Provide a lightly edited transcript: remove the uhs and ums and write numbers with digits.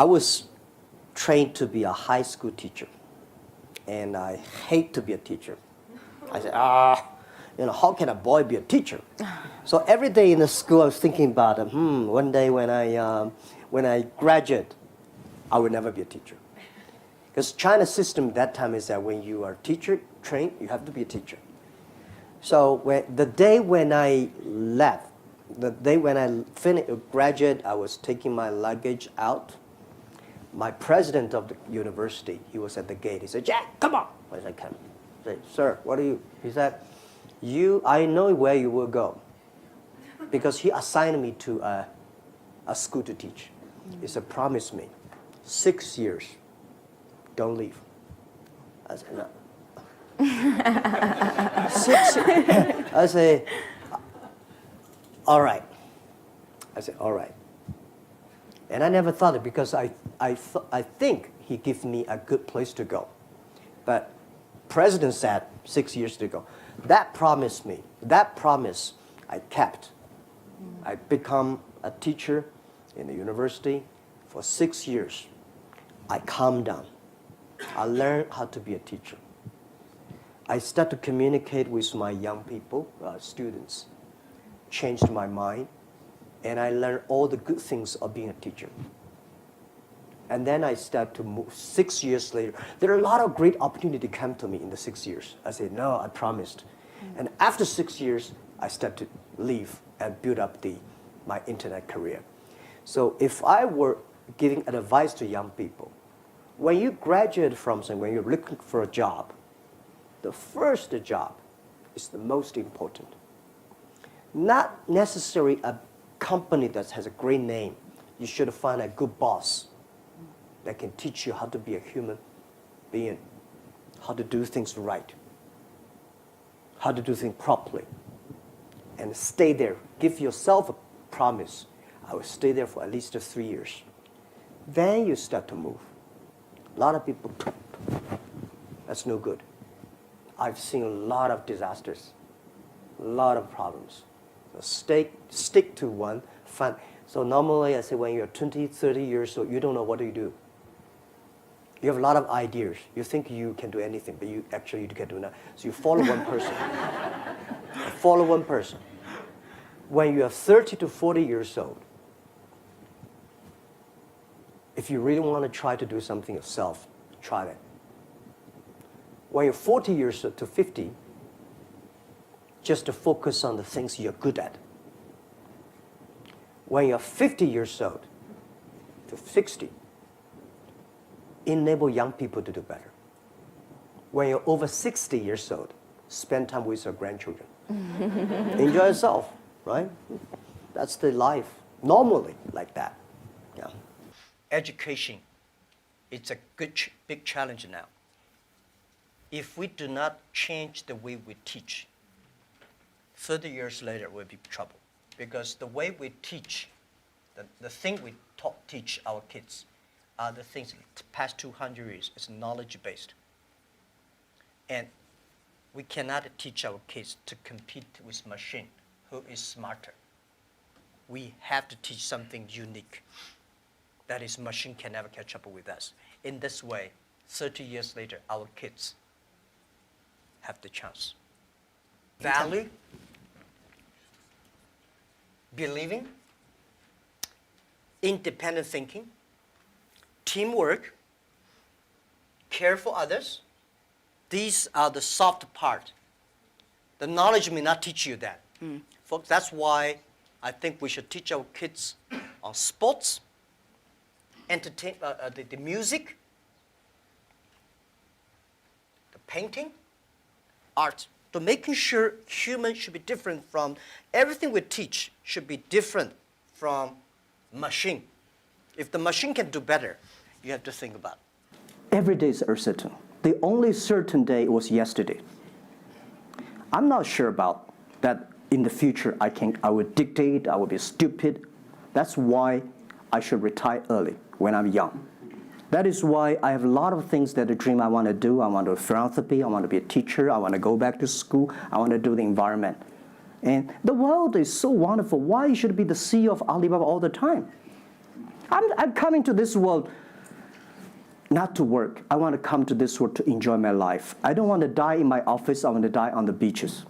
I was trained to be a high school teacher, and I hate to be a teacher. I said, how can a boy be a teacher? So every day in the school, I was thinking about, one day when I graduate, I will never be a teacher. Because China's system at that time is that when you are teacher trained, you have to be a teacher. So the day when I left, the day when I graduate, I was taking my luggage out. My president of the university, he was at the gate. He said, "Jack, come on." I said, "Come." I said, "Sir, what are you?" He said, I know where you will go. Because he assigned me to a school to teach. He said, "Promise me, 6 years, don't leave." I said, "No." 6 years. I say, "All right." I said, "All right." And I never thought it because I think he gave me a good place to go. But President said 6 years to go. That promise I kept. I become a teacher in the university for 6 years. I calmed down. I learned how to be a teacher. I started to communicate with my young people, students, changed my mind, and I learned all the good things of being a teacher. And then I started to move 6 years later. There are a lot of great opportunities come to me in the 6 years. I said, "No, I promised." And after 6 years, I started to leave and build up my internet career. So if I were giving advice to young people, when you graduate from something, when you're looking for a job, the first job is the most important. Not necessarily a company that has a great name. You should find a good boss that can teach you how to be a human being, how to do things right, how to do things properly, and stay there. Give yourself a promise. I will stay there for at least 3 years. Then you start to move. A lot of people, that's no good. I've seen a lot of disasters, a lot of problems. So stick to one. So normally I say when you're 20, 30 years old, you don't know what to do. You have a lot of ideas. You think you can do anything, but you can't do nothing. So you follow one person. Follow one person. When you are 30 to 40 years old, if you really want to try to do something yourself, try that. When you're 40 years to 50, just to focus on the things you're good at. When you're 50 years old to 60, enable young people to do better. When you're over 60 years old, spend time with your grandchildren. Enjoy yourself, right? That's the life, normally like that. Yeah. Education, it's a big challenge now. If we do not change the way we teach, 30 years later we'll be in trouble. Because the way we teach, the thing we teach our kids are the things the past 200 years is knowledge-based. And we cannot teach our kids to compete with machine who is smarter. We have to teach something unique. That is, machine can never catch up with us. In this way, 30 years later, our kids have the chance. Value, believing, independent thinking, teamwork, care for others. These are the soft part. The knowledge may not teach you that. Folks, that's why I think we should teach our kids on sports, the music, the painting, art. So making sure humans should be different from, everything we teach should be different from machine. If the machine can do better, you have to think about it. Every day is uncertain. The only certain day was yesterday. I'm not sure about that in the future I will dictate, I will be stupid. That's why I should retire early when I'm young. That is why I have a lot of things that I dream I want to do. I want to do philanthropy, I want to be a teacher, I want to go back to school, I want to do the environment. And the world is so wonderful. Why should I be the CEO of Alibaba all the time? I'm coming to this world not to work. I want to come to this world to enjoy my life. I don't want to die in my office. I want to die on the beaches.